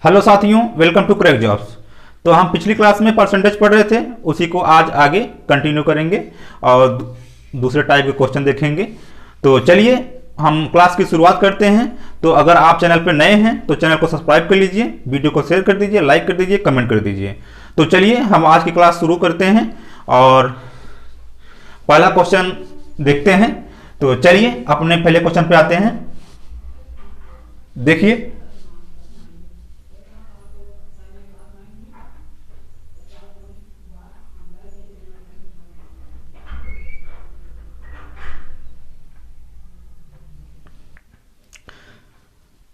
Hello साथियों, welcome to crack jobs. तो हम पिछली क्लास में परसेंटेज पढ़ रहे थे, उसी को आज आगे कंटिन्यू करेंगे और दूसरे टाइप के क्वेश्चन देखेंगे। तो चलिए हम क्लास की शुरुआत करते हैं। तो अगर आप चैनल पर नए हैं तो चैनल को सब्सक्राइब कर लीजिए, वीडियो को शेयर कर दीजिए, लाइक कर दीजिए, कमेंट कर दीजिए। तो चलिए हम आज की क्लास शुरू करते हैं और पहला क्वेश्चन देखते हैं। तो चलिए अपने पहले क्वेश्चन पे आते हैं। देखिए,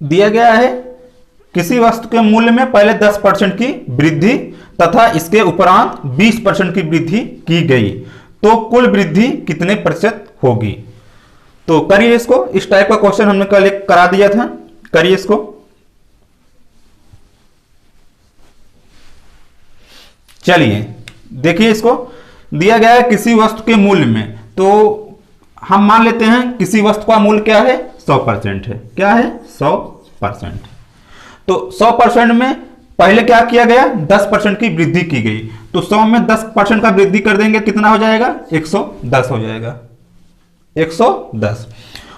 दिया गया है किसी वस्तु के मूल्य में पहले 10% की वृद्धि तथा इसके उपरांत 20% की वृद्धि की गई तो कुल वृद्धि कितने प्रतिशत होगी। तो करिए इसको। इस टाइप का क्वेश्चन हमने कल एक करा दिया था, करिए इसको। चलिए देखिए, इसको दिया गया है किसी वस्तु के मूल्य में, तो हम मान लेते हैं किसी वस्तु का मूल्य क्या है, 100% है। क्या है, 100%। तो 100% में पहले क्या किया गया, 10% की वृद्धि की गई। तो 100 में 10% का वृद्धि कर देंगे, कितना हो जाएगा, 110 हो जाएगा, 110।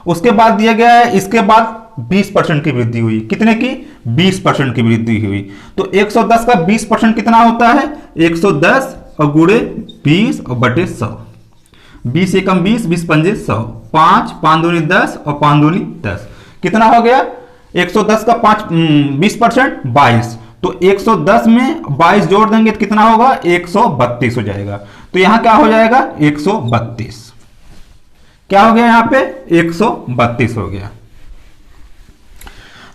उसके बाद दिया गया है इसके बाद 20% की वृद्धि हुई। कितने की, 20% की वृद्धि हुई। तो 110 का 20% कितना होता है, 110 और गुणे 20 और बटे 100। 20 एकम 20, 20 पंजे 100, 5 5 दूनी 10 और 5 दूनी 10। कितना हो गया, 110 का 20% 22। तो 110 में 22 जोड़ देंगे तो कितना होगा, 132 हो जाएगा। तो यहां क्या हो जाएगा, 132। क्या हो गया, यहां पे 132 हो गया।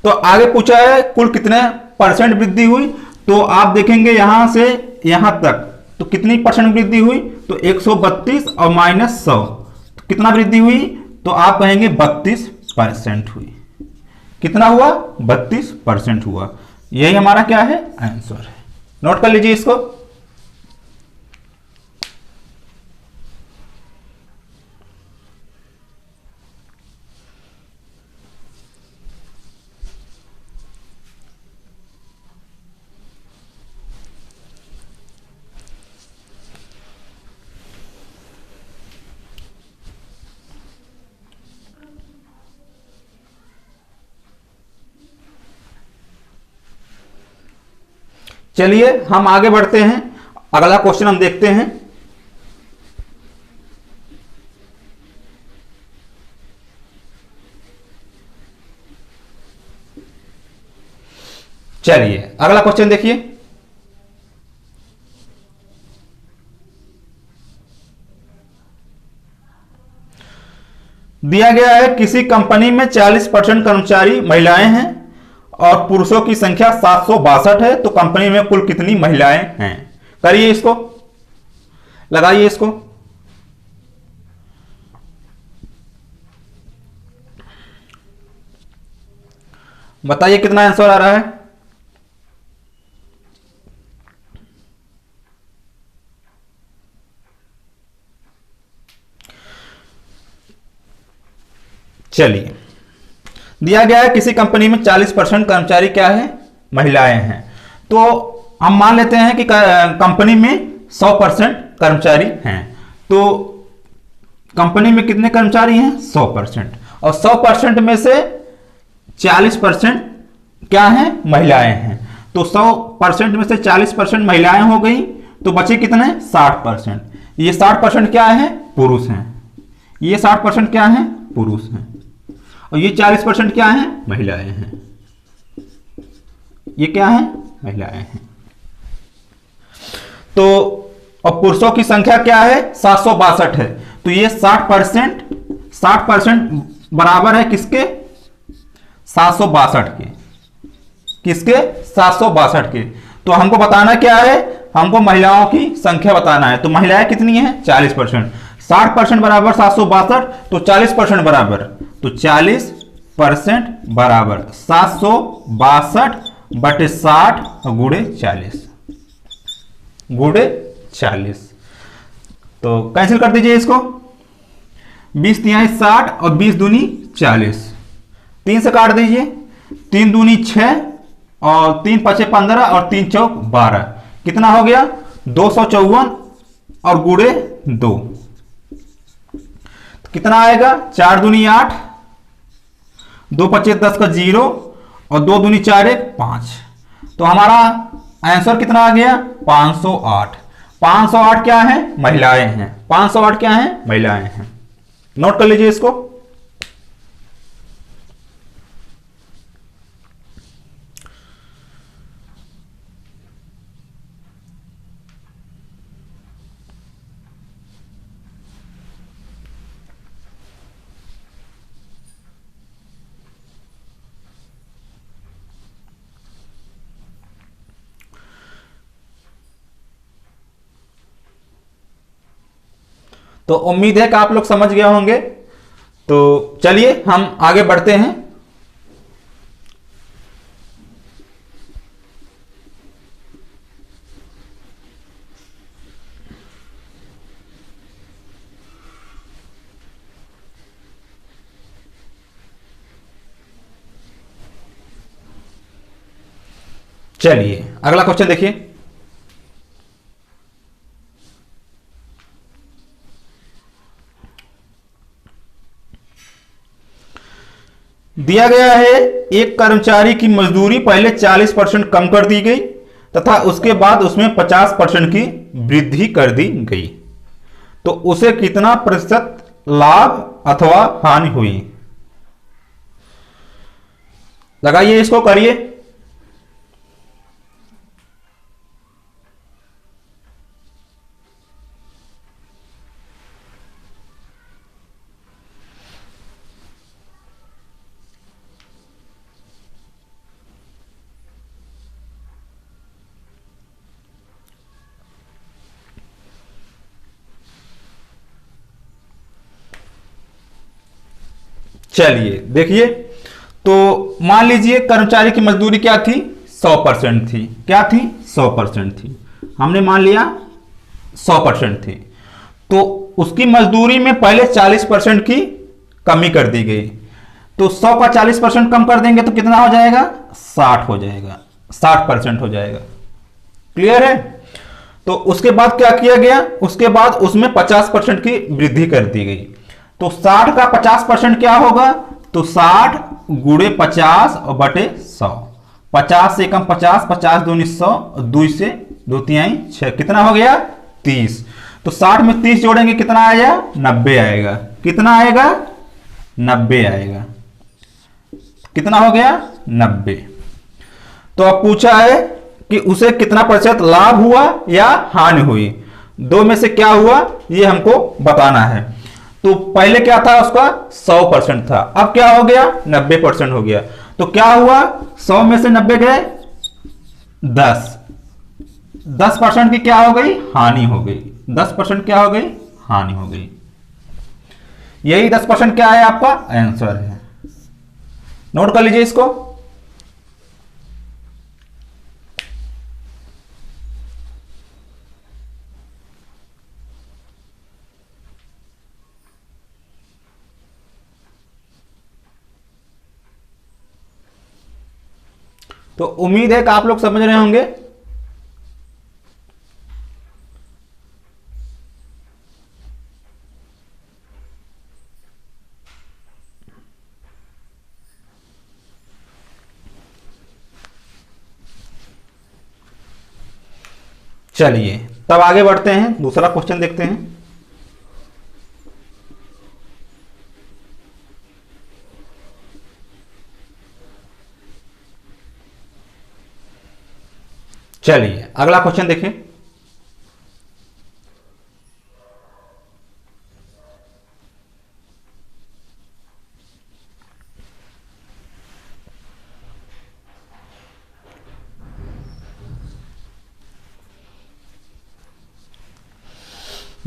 तो आगे पूछा है कुल कितने परसेंट वृद्धि हुई। तो आप देखेंगे यहां से यहां तक तो कितनी परसेंट वृद्धि हुई, तो 132 और माइनस 100 तो कितना वृद्धि हुई, तो आप कहेंगे 32% हुई। कितना हुआ, 32% हुआ। यही हमारा क्या है, आंसर है। नोट कर लीजिए इसको। चलिए हम आगे बढ़ते हैं, अगला क्वेश्चन हम देखते हैं। चलिए अगला क्वेश्चन देखिए। दिया गया है किसी कंपनी में 40% कर्मचारी महिलाएं हैं और पुरुषों की संख्या 762 है, तो कंपनी में कुल कितनी महिलाएं हैं। करिए इसको, लगाइए इसको। बताइए कितना आंसर आ रहा है। चलिए, दिया गया है किसी कंपनी में 40% कर्मचारी क्या है, महिलाएं हैं। तो हम मान लेते हैं कि कंपनी में 100% कर्मचारी हैं। तो कंपनी में कितने कर्मचारी हैं, 100%। और 100% में से 40% क्या है, महिलाएं हैं। तो 100% में से 40% महिलाएं हो गई, तो बचे कितने, 60%। ये 60% क्या है, पुरुष हैं। ये 60% क्या है, पुरुष हैं। और ये 40% क्या है, महिलाएं हैं। ये क्या है, महिलाएं हैं। तो और पुरुषों की संख्या क्या है, 762 है। तो ये 60% बराबर है किसके, 762 के। किसके, 762 के। तो हमको बताना क्या है, हमको महिलाओं की संख्या बताना है। तो महिलाएं कितनी है, 40%। 60% बराबर 762, तो 40% बराबर, तो 40% बराबर 762 बटे 60 गुणे 40 गुणे 40। तो कैंसिल कर दीजिए इसको। 20 तिहाई 60 और 20 दूनी 40, 3 से काट दीजिए। 3 दूनी 6 और 3 पचे 15 और 3 चौक 12, कितना हो गया 254 और गुड़े 2, तो कितना आएगा 4 दूनी 8, 2 पचे 10 का 0 और 2 दूनी 4 1 5, तो हमारा आंसर कितना आ गया 508। 508 क्या है महिलाएं हैं, 508 क्या है महिलाएं हैं। नोट कर लीजिए इसको। तो उम्मीद है कि आप लोग समझ गए होंगे। तो चलिए हम आगे बढ़ते हैं। चलिए अगला क्वेश्चन देखिए। दिया गया है एक कर्मचारी की मजदूरी पहले 40% कम कर दी गई तथा उसके बाद उसमें 50% की वृद्धि कर दी गई, तो उसे कितना प्रतिशत लाभ अथवा हानि हुई। लगाइए इसको, करिए। चलिए देखिए, तो मान लीजिए कर्मचारी की मजदूरी क्या थी 100% थी, क्या थी 100% थी, हमने मान लिया 100% थी, तो उसकी मजदूरी में पहले 40% की कमी कर दी गई, तो 100 का 40% कम कर देंगे तो कितना हो जाएगा 60 हो जाएगा, 60% हो जाएगा। क्लियर है। तो उसके बाद क्या किया गया, उसके बाद उसमें 50% की वृद्धि कर दी गई, तो 60 का 50% क्या होगा, तो 60 गुणे 50 और बटे 100, 50 से कम 50, 50 दूनी 100, 2 से 2 तिहाई 6, कितना हो गया 30, तो 60 में 30 जोड़ेंगे कितना आएगा 90 आएगा, कितना आएगा 90 आएगा, कितना हो गया 90। तो अब पूछा है कि उसे कितना प्रतिशत लाभ हुआ या हानि हुई, दो में से क्या हुआ ये हमको बताना है। तो पहले क्या था उसका 100% था, अब क्या हो गया 90% हो गया, तो क्या हुआ 100 में से 90 गए 10% की क्या हो गई हानि हो गई, 10% क्या हो गई हानि हो गई, यही 10% क्या है आपका आंसर है। नोट कर लीजिए इसको। तो उम्मीद है कि आप लोग समझ रहे होंगे। चलिए तब आगे बढ़ते हैं, दूसरा क्वेश्चन देखते हैं। चलिए अगला क्वेश्चन देखिए।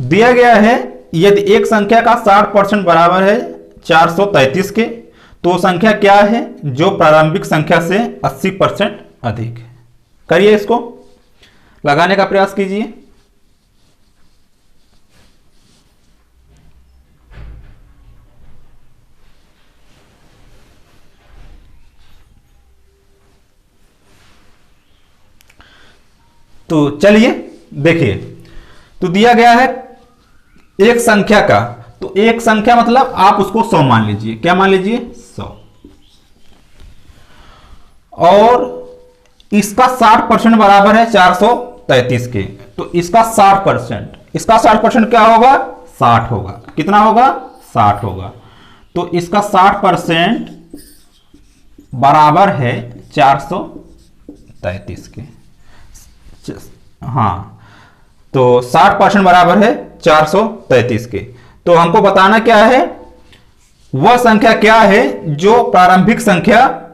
दिया गया है यदि एक संख्या का 60% बराबर है 433 के, तो संख्या क्या है जो प्रारंभिक संख्या से 80% अधिक है। करिए इसको, लगाने का प्रयास कीजिए। तो चलिए देखिए, तो दिया गया है एक संख्या का, तो एक संख्या मतलब आप उसको 100 मान लीजिए। क्या मान लीजिए? 100। और इसका 60% बराबर है 433 के। तो इसका 60%, इसका 60% क्या होगा? 60 होगा। कितना होगा? 60 होगा। तो इसका 60% बराबर है 433 के। हाँ, तो 60% बराबर है 433 के। तो हमको बताना क्या है? वह संख्या क्या है जो प्रारंभिक संख्या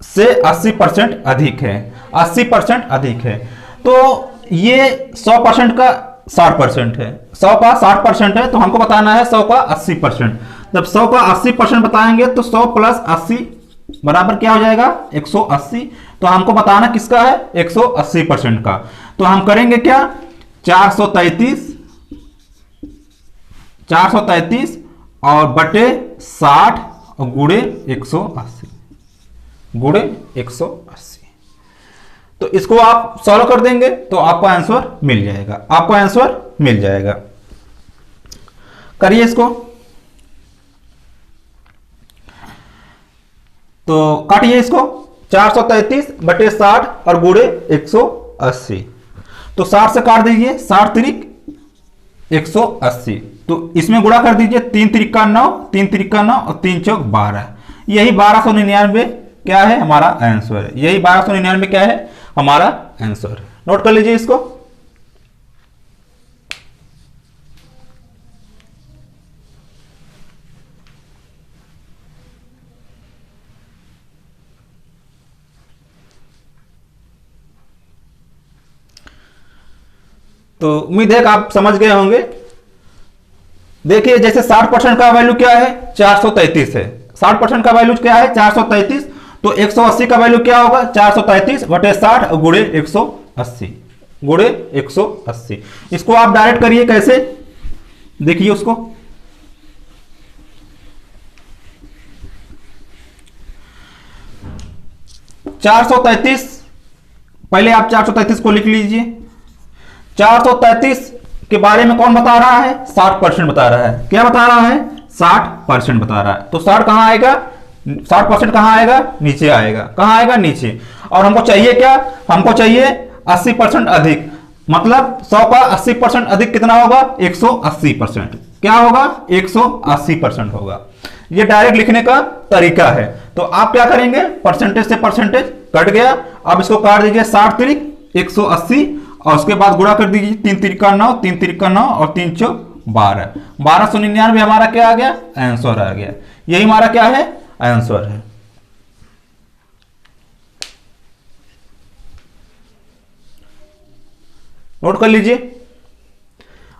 से 80% अधिक है। 80% अधिक है। तो ये 100% का 60% है, 100 का 60% है, तो हमको बताना है 100 का 80%। जब 100 का 80% बताएंगे तो 100 प्लस 80 बराबर क्या हो जाएगा? 180। तो हमको बताना किसका है? 180% का। तो हम करेंगे क्या? 433 और बटे 60 और गुणे 180, गुणे 180। तो इसको आप सॉल्व कर देंगे तो आपको आंसर मिल जाएगा, आपको आंसर मिल जाएगा। करिए इसको, तो काटिए इसको। 433 बटे 60 और गुणे 180। तो 60 से काट दीजिए, 60 तिरिक 180। तो इसमें गुणा कर दीजिए, 3 तिरिका 9, 3 तिरिका 9 और 3 चौक 12। यही 1299 क्या है? हमारा आंसर है। यही 1299 क्या है? हमारा आंसर है। नोट कर लीजिए इसको। तो उम्मीद है कि आप समझ गए होंगे। देखिए, जैसे 60% का वैल्यू क्या है? 433 है। 60% का वैल्यू क्या है? 433। तो 180 का वैल्यू क्या होगा? 433 बटे 60 गुणे 180, गुणे 180। इसको आप डायरेक्ट करिए। कैसे? देखिए उसको, 433, पहले आप 433 को लिख लीजिए। 433 के बारे में कौन बता रहा है? 60% बता रहा है। क्या बता रहा है? 60% बता रहा है। तो 60 कहां आएगा? 60% कहां आएगा? नीचे आएगा। कहां आएगा? नीचे। और हमको चाहिए क्या? हमको चाहिए 80% अधिक। मतलब 100 का 80% अधिक कितना होगा? 180%। क्या होगा? 180% होगा। ये डायरेक्ट लिखने का तरीका है। तो आप क्या करेंगे? परसेंटेज से परसेंटेज कट गया। अब इसको काट दीजिए, 60 तिरिक 180 और उसके बाद गुणा कर दीजिए, 3 तिरिका 9, 3 तिरिका 9 और 3 चौक 12। 1299 हमारा क्या आ गया? आंसर आ गया। यही हमारा क्या है? आंसर है। नोट कर लीजिए।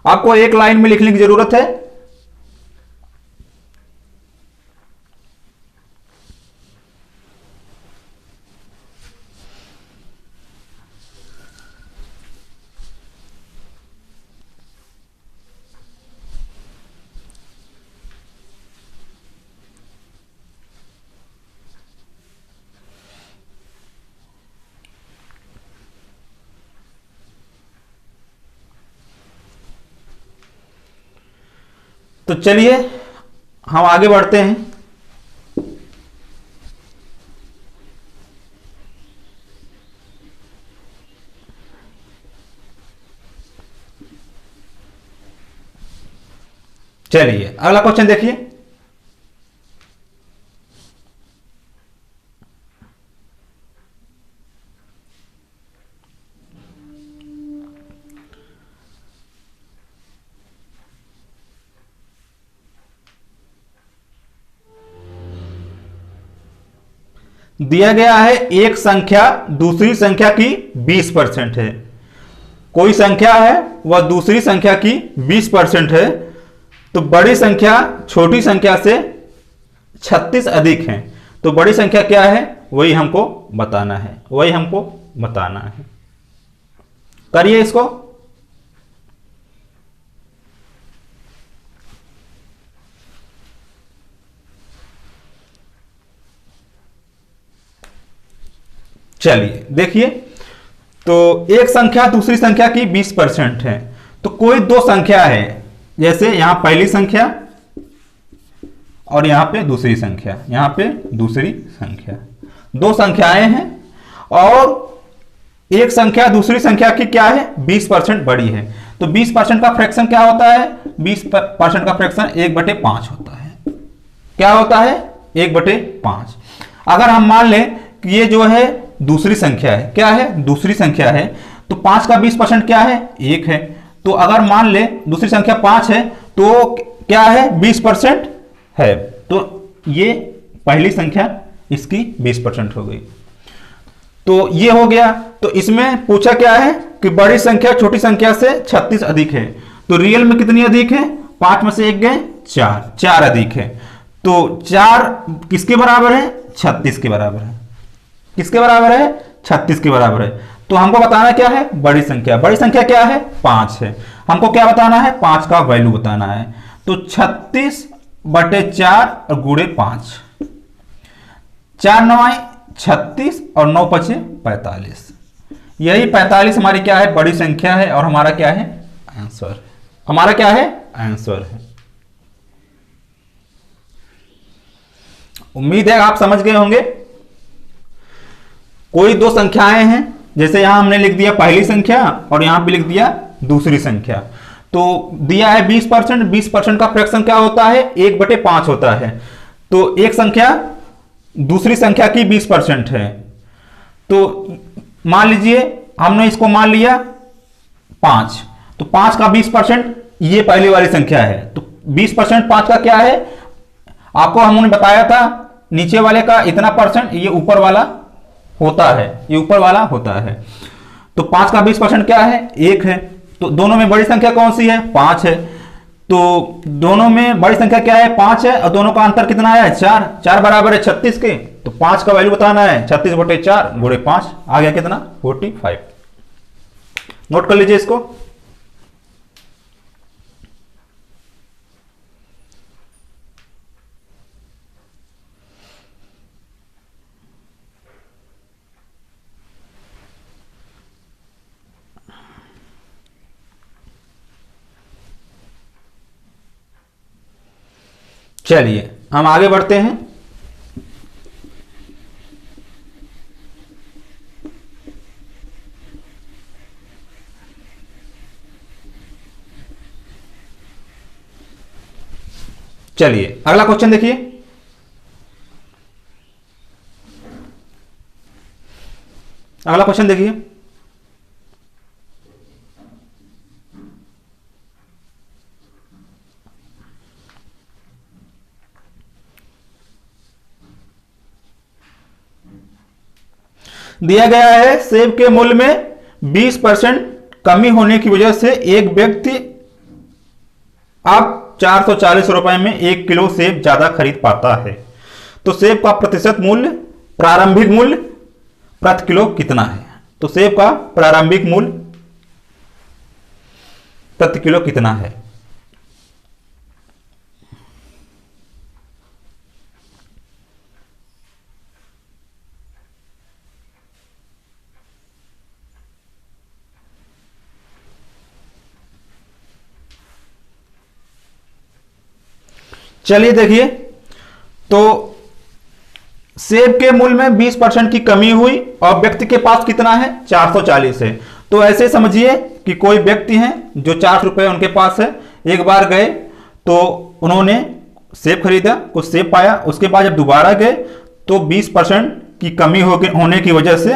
आपको एक लाइन में लिखने की जरूरत है। तो चलिए हम आगे बढ़ते हैं। चलिए अगला क्वेश्चन देखिए। दिया गया है एक संख्या दूसरी संख्या की 20% है। कोई संख्या है वह दूसरी संख्या की 20% है, तो बड़ी संख्या छोटी संख्या से 36 अधिक है। तो बड़ी संख्या क्या है? वही हमको बताना है, वही हमको बताना है। करिए इसको। चलिए देखिए, तो एक संख्या दूसरी संख्या की 20% है। तो कोई दो संख्या है, जैसे यहां पहली संख्या और यहां पे दूसरी संख्या, यहां पे दूसरी संख्या, दो संख्याएं हैं और एक संख्या दूसरी संख्या की क्या है 20% बड़ी है। तो 20% का फ्रैक्शन क्या होता है, 20% का फ्रैक्शन 1/5 होता है। क्या होता है 1/5। अगर हम मान लें कि ये जो है दूसरी संख्या है, क्या है दूसरी संख्या है, तो 5 का 20% क्या है 1 है। तो अगर मान ले दूसरी संख्या 5 है तो क्या है 20% है, तो ये पहली संख्या इसकी 20% हो गई। तो ये हो गया। तो इसमें पूछा क्या है कि बड़ी संख्या छोटी संख्या से 36 अधिक है। तो रियल में कितनी अधिक है, 5 में से 1 गए 4 अधिक है। तो 4 किसके बराबर है, 36 के बराबर है। किसके बराबर है, 36 के बराबर है। तो हमको बताना क्या है, बड़ी संख्या। बड़ी संख्या क्या है 5 है। हमको क्या बताना है, 5 का वैल्यू बताना है। तो 36/4 और गुणे 5, 4 9 36 और 9 5 45। यही 45 हमारी क्या है बड़ी संख्या है और हमारा क्या है आंसर। हमारा क्या है आंसर है। उम्मीद है आप समझ गए होंगे। कोई दो संख्याएं हैं, जैसे यहां हमने लिख दिया पहली संख्या और यहां पे लिख दिया दूसरी संख्या। तो दिया है 20%, 20% का फ्रैक्शन क्या होता है 1/5 होता है। तो एक संख्या दूसरी संख्या की 20% है। तो मान लीजिए हमने इसको मान लिया 5, तो 5 का 20% ये पहली वाली संख्या है। तो 20% 5 का क्या है, आपको हमने बताया था नीचे वाले का इतना परसेंट, ये ऊपर वाला होता है, ये ऊपर वाला होता है। तो 5 का 20% क्या है 1 है। तो दोनों में बड़ी संख्या कौन सी है 5 है। तो दोनों में बड़ी संख्या क्या है 5 है और दोनों का अंतर कितना है 4, 4 बराबर है 36 के। तो 5 का वैल्यू बताना है 36/4 गुणे 5, आ गया कितना 45। नोट कर लीजिए इसको। चलिए हम आगे बढ़ते हैं। चलिए अगला क्वेश्चन देखिए। अगला क्वेश्चन देखिए। दिया गया है सेब के मूल्य में 20% कमी होने की वजह से एक व्यक्ति अब 440 रुपए में 1 किलो सेब ज्यादा खरीद पाता है। तो सेब का प्रतिशत मूल्य, प्रारंभिक मूल्य प्रति किलो कितना है। तो सेब का प्रारंभिक मूल्य प्रति किलो कितना है। चलिए देखिए, तो सेब के मूल्य में 20% की कमी हुई और व्यक्ति के पास कितना है 440 है। तो ऐसे समझिए कि कोई व्यक्ति हैं जो 4 रुपए उनके पास है। एक बार गए तो उन्होंने सेब खरीदा, कुछ सेब पाया, उसके बाद जब दोबारा गए तो 20% की कमी होने की वजह से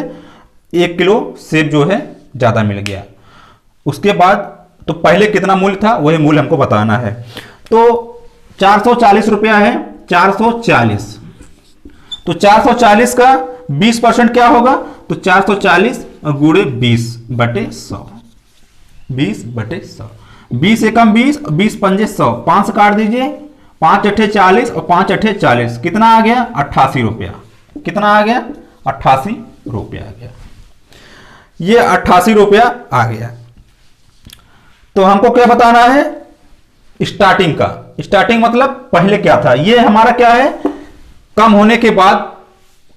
1 किलो सेब जो है ज़्यादा मिल गया। उसके बाद तो पहले कितना मूल्य था वही मूल्य हमको बताना है। तो 440 रुपया है, 440। तो 440 का 20% क्या होगा, तो 440 गुणे 20/100, 20/100, 20 एकम 20, 20 पंजे 100, 5 से काट दीजिए, 5 अठे 40 और 5 अठे 40, कितना आ गया 88 रुपया। कितना आ गया 88 रुपया आ गया। ये 88 रुपया आ गया। तो हमको क्या बताना है स्टार्टिंग का। स्टार्टिंग मतलब पहले क्या था, ये हमारा क्या है कम होने के बाद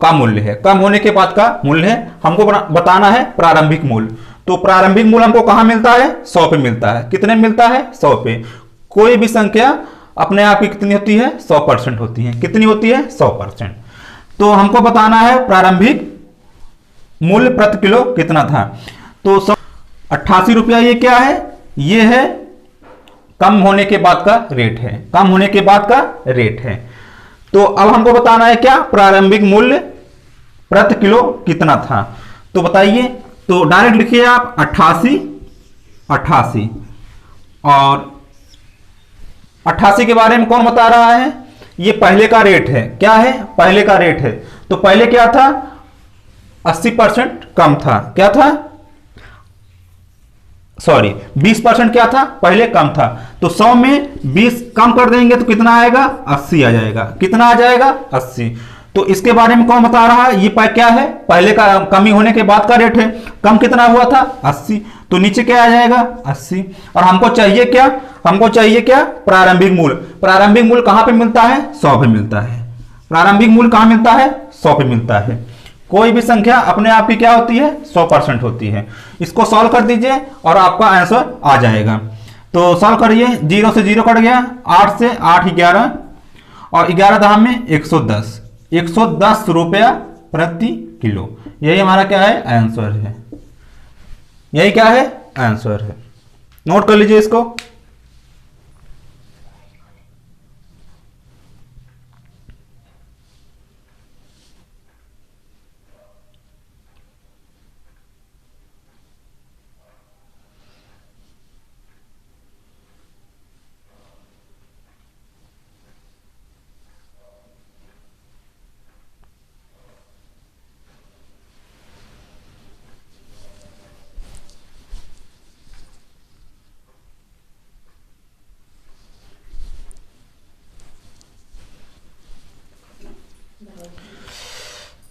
का मूल्य है, कम होने के बाद का मूल्य है, हमको बताना है प्रारंभिक मूल्य। तो प्रारंभिक मूल्य हमको कहां मिलता है? 100 पे मिलता है। कितने मिलता है? 100 पे। कोई भी संख्या अपने आप ही कितनी होती है? 100% होती है। कितनी होती है? 100%। तो हमको बताना है प्रारंभिक मूल्य प्रति किलो कितना था। तो 88 रुपया ये क्या है? ये है कम होने के बाद का रेट है, कम होने के बाद का रेट है। तो अब हमको बताना है क्या? प्रारंभिक मूल्य प्रति किलो कितना था। तो बताइए, तो डायरेक्ट लिखिए आप 88 88। और 88 के बारे में कौन बता रहा है? ये पहले का रेट है। क्या है? पहले का रेट है। तो पहले क्या था? 80% कम था। क्या था? सॉरी, 20% क्या था? पहले कम था। तो 100 में 20 कम कर देंगे तो कितना आएगा? 80 आ जाएगा। कितना आ जाएगा? 80। तो इसके बारे में कौन बता रहा है? ये क्या है? पहले का कमी होने के बाद का रेट है। कम कितना हुआ था? 80। तो नीचे क्या आ जाएगा? 80। और हमको चाहिए क्या? हमको चाहिए क्या? प्रारंभिक मूल्य। प्रारंभिक मूल्य कहां पे मिलता है? 100 पे मिलता है। प्रारंभिक मूल्य कहां मिलता है? 100 पे मिलता है। कोई भी संख्या अपने आप की क्या होती है? 100% होती है। इसको सॉल्व कर दीजिए और आपका आंसर आ जाएगा। तो सॉल्व करिए। 0 से 0 कट गया, 8 से 8 11, और 11 दाम में 110। 110 रुपया प्रति किलो। यही हमारा क्या है? आंसर है। यही क्या है? आंसर है। नोट कर लीजिए इसको।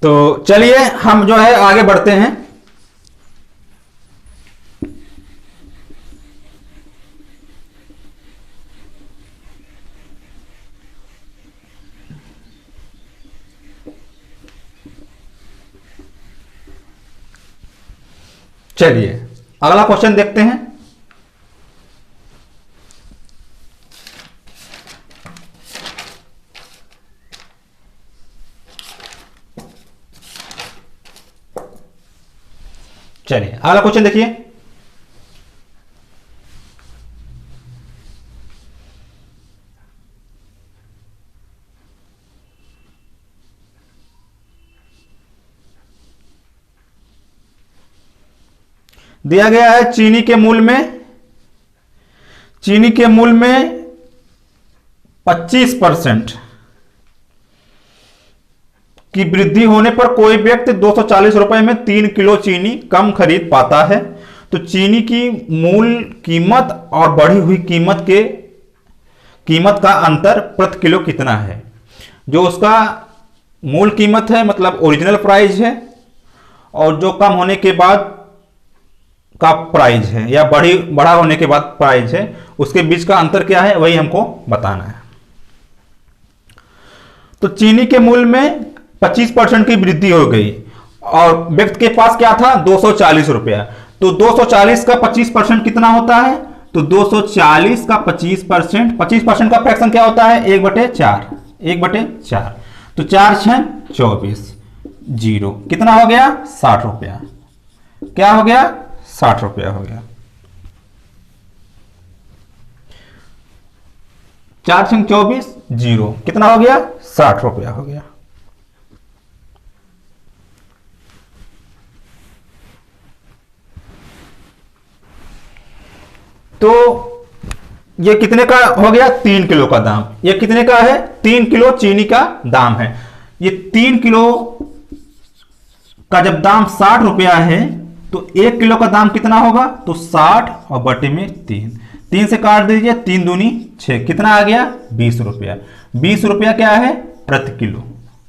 तो चलिए हम जो है आगे बढ़ते हैं। चलिए अगला क्वेश्चन देखते हैं। चलिए अगला क्वेश्चन देखिए। दिया गया है चीनी के मूल्य में, चीनी के मूल्य में 25% की वृद्धि होने पर कोई व्यक्ति 240 रुपए में 3 किलो चीनी कम खरीद पाता है। तो चीनी की मूल कीमत और बढ़ी हुई कीमत का अंतर प्रति किलो कितना है। जो उसका मूल कीमत है मतलब ओरिजिनल प्राइस है, और जो कम होने के बाद का प्राइस है या बड़ा होने के बाद प्राइस है, उसके बीच का अंतर क्या है वही हमको बताना है। तो चीनी के मूल्य में 25% की वृद्धि हो गई और व्यक्ति के पास क्या था? 240 रुपया। तो 240 का 25% कितना होता है? तो 240 का 25%, 25% का फ्रैक्शन क्या होता है? 1/4। 1/4। तो 4 6 24, 0 कितना हो गया? 60 रुपया। क्या हो गया? 60 रुपया हो गया। 4 6 24, 0 कितना हो गया? 60 रुपया हो गया। तो ये कितने का हो गया? 3 किलो का दाम। ये कितने का है? 3 किलो चीनी का दाम है। ये 3 किलो का जब दाम 60 रुपया है तो 1 किलो का दाम कितना होगा? तो 60 और बटे में 3, 3 से काट दीजिए, 3 दूनी 6, कितना आ गया? 20 रुपया। 20 रुपया क्या है? प्रति किलो।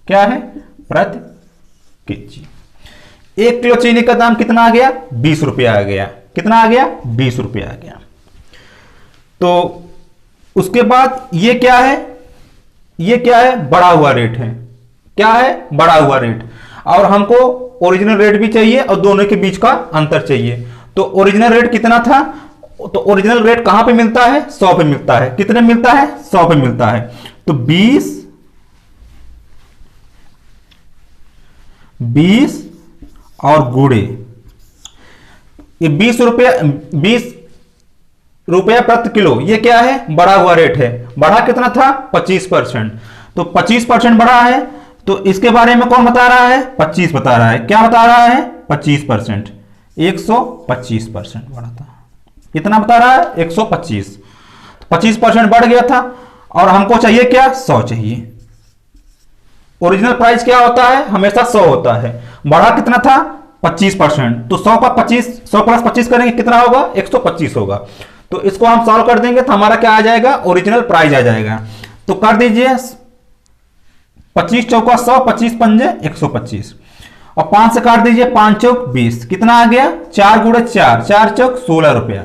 क्या है? प्रति केजी। 1 किलो चीनी का दाम कितना आ गया? 20 रुपया आ गया। कितना आ गया? 20 रुपया आ गया। तो उसके बाद ये क्या है? ये क्या है? बढ़ा हुआ रेट है। क्या है? बढ़ा हुआ रेट। और हमको ओरिजिनल रेट भी चाहिए और दोनों के बीच का अंतर चाहिए। तो ओरिजिनल रेट कितना था, तो ओरिजिनल रेट कहां पे मिलता है, 100 पे मिलता है। कितने मिलता है, 100 पे मिलता है। तो 20 और गुणे ये 20 रुपया प्रति किलो, ये क्या है, बढ़ा हुआ रेट है। बढ़ा कितना था, 25%। तो 25% बढ़ा है, तो इसके बारे में कौन बता रहा है, 25 बता रहा है। क्या बता रहा है, 25%, 125% बढ़ा था। कितना बता रहा है, 125। 25% बढ़ गया था और हमको चाहिए क्या, 100 चाहिए। ओरिजिनल प्राइस क्या होता है, हमेशा 100 होता है। बढ़ा कितना था, 25%। तो 100 का 100 प्लस 25 करेंगे कितना होगा, 125 होगा। तो इसको हम सॉल्व कर देंगे तो हमारा क्या आ जाएगा, ओरिजिनल प्राइस आ जाएगा। तो कर दीजिए 25 चौका 100, 25 पंजे 125 और 5 से काट दीजिए, 5 चौक 20। कितना आ गया, 4 गुणे 4, 4 चौक 16 रुपया।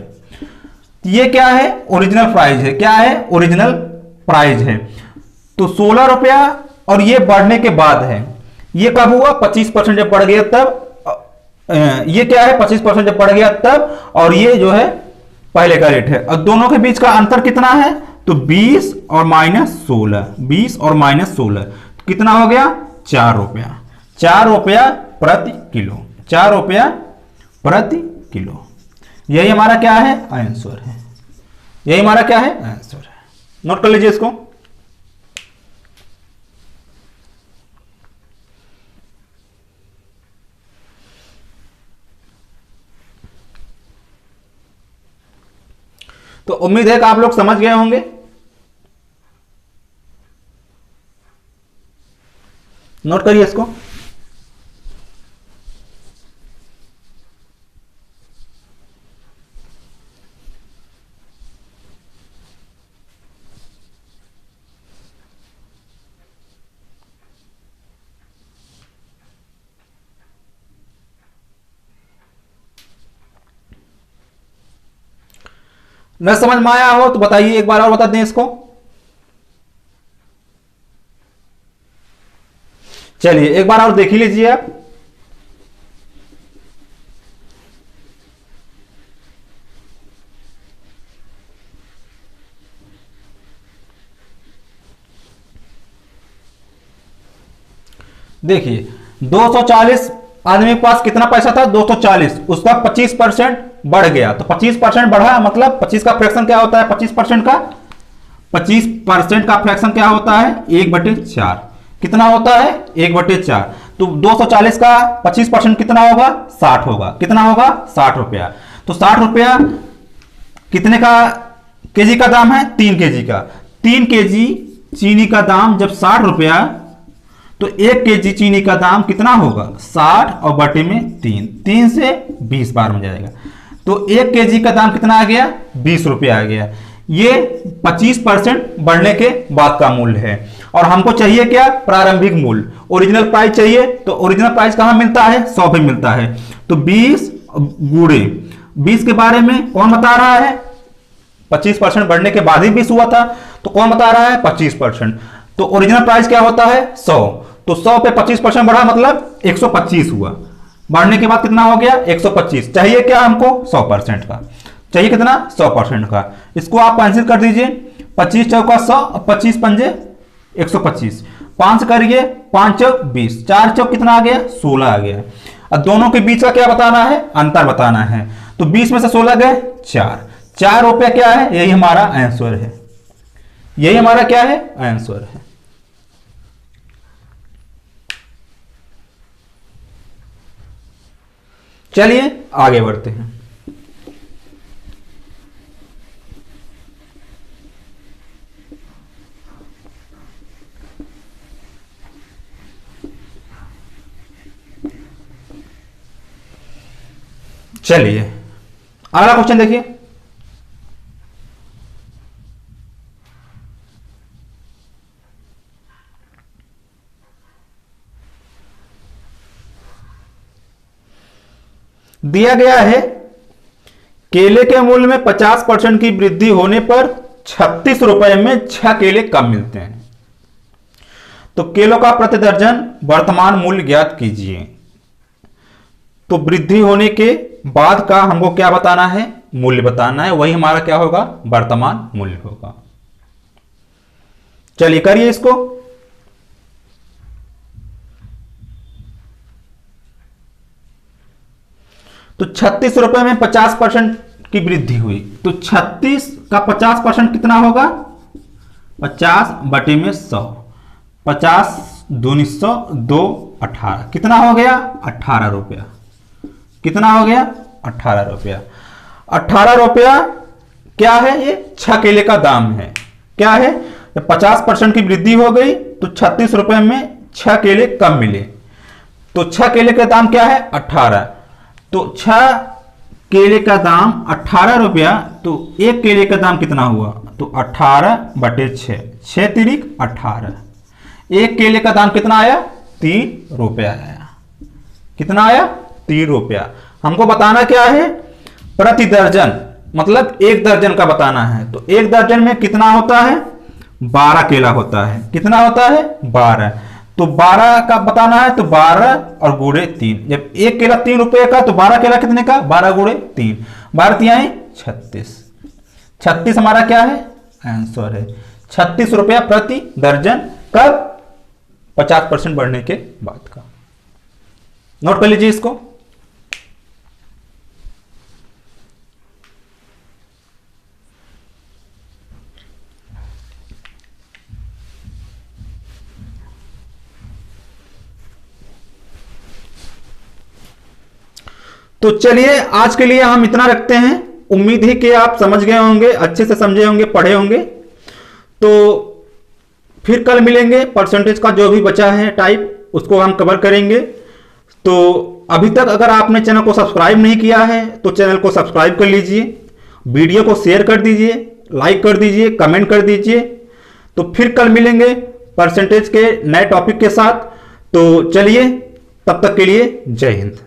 ये क्या है, ओरिजिनल प्राइस है। क्या है, ओरिजिनल प्राइस है। तो 16 रुपया और ये बढ़ने के बाद है। ये कब हुआ, 25% जब बढ़ गया तब। ये क्या है, 25% जब बढ़ गया तब, और ये जो है पहले का रेट है। और दोनों के बीच का अंतर कितना है, तो 20 और -16, 20 और -16 कितना हो गया, 4 रुपया। 4 रुपया प्रति किलो, 4 रुपया प्रति किलो। यही हमारा क्या है, आंसर है। यही हमारा क्या है, आंसर है। नोट कर लीजिए इसको। तो उम्मीद है कि आप लोग समझ गए होंगे। नोट करिए इसको। न समझ में आया हो तो बताइए, एक बार और बता दें इसको। चलिए एक बार और देख ही लीजिए आप। देखिए 240 आदमी के पास कितना पैसा था, 240, उसका 25% बढ़ गया। तो 25% बढ़ा मतलब 25 का फ्रैक्शन क्या होता है, 25% का 25% का फ्रैक्शन क्या होता है, 1/4। कितना होता है, 1/4। तो 240 का 25% कितना होगा, 60 होगा। कितना होगा, 60 रुपया। तो 60 रुपया कितने का केजी का दाम है, 3 केजी का। 3 केजी चीनी का दाम जब 60 रुपया, तो 1 केजी चीनी का दाम कितना होगा, 60 और बटे में 3 से 20 बार में जाएगा। तो 1 केजी का दाम कितना आ गया, 20 रुपया आ गया। ये 25% बढ़ने के बाद का मूल्य है। और हमको चाहिए क्या, प्रारंभिक मूल्य, ओरिजिनल प्राइस चाहिए। तो ओरिजिनल प्राइस कहां मिलता है, 100 पे मिलता है। तो 20 गुणे 20 के बारे में कौन बता रहा है, 25% बढ़ने के बाद ही 20 हुआ था। तो कौन बता रहा है, 25%। तो ओरिजिनल प्राइस क्या होता है, 100। तो 100 पे 25% बढ़ा मतलब 125 हुआ। बढ़ने के बाद कितना हो गया, 125। चाहिए क्या हमको, 100% का चाहिए। कितना, 100% का। इसको आप कैंसिल कर दीजिए, 25 चौका 100, 25 पंजे 125, 5 करिए, 5 चौक 20, 4 चौक कितना आ गया, 16 आ गया। अब दोनों के बीच का क्या बताना है, अंतर बताना है। तो 20 में से 16 गए 4 रुपया क्या है, यही हमारा आंसर है। यही हमारा क्या है, आंसर है। चलिए आगे बढ़ते हैं। चलिए अगला क्वेश्चन देखिए। दिया गया है केले के मूल्य में 50% की वृद्धि होने पर 36 रुपए में 6 केले कम मिलते हैं। तो केलों का प्रति दर्जन वर्तमान मूल्य ज्ञात कीजिए। तो वृद्धि होने के बाद का हमको क्या बताना है, मूल्य बताना है, वही हमारा क्या होगा, वर्तमान मूल्य होगा। चलिए करिए इसको। तो 36 रुपए में 50% की वृद्धि हुई, तो 36 का 50% कितना होगा, 50 बटे में 100, 50 दूनी 100, 2 18, कितना हो गया, 18 रुपया। कितना हो गया, 18 रुपया। 18 रुपया क्या है, ये 6 केले का दाम है। क्या है, 50% की वृद्धि हो गई तो 36 रुपए में 6 केले कम मिले, तो 6 केले का दाम क्या है, 18। तो 6 केले का दाम 18 रुपया, तो एक केले का दाम कितना हुआ, तो 18 बटे 6, 6 तिरिक 18। एक केले का दाम कितना आया, 3 रुपया आया। कितना आया, 3 रुपया। हमको बताना क्या है, प्रति दर्जन, मतलब एक दर्जन का बताना है। तो एक दर्जन में कितना होता है, 12 केला होता है। कितना होता है, 12। तो 12 का बताना है, तो 12 और गुणे 3। जब एक केला 3 रुपए का, तो 12 केला कितने का, 12 गुणे 3, 12 तिहाई 36। 36 हमारा क्या है, आंसर है। 36 रुपया प्रति दर्जन, कब, 50% बढ़ने के बाद का। नोट कर लीजिए इसको। तो चलिए आज के लिए हम इतना रखते हैं। उम्मीद है कि आप समझ गए होंगे, अच्छे से समझे होंगे, पढ़े होंगे। तो फिर कल मिलेंगे, परसेंटेज का जो भी बचा है टाइप उसको हम कवर करेंगे। तो अभी तक अगर आपने चैनल को सब्सक्राइब नहीं किया है तो चैनल को सब्सक्राइब कर लीजिए, वीडियो को शेयर कर दीजिए, लाइक कर दीजिए, कमेंट कर दीजिए। तो फिर कल मिलेंगे परसेंटेज के नए टॉपिक के साथ। तो चलिए, तब तक के लिए जय हिंद।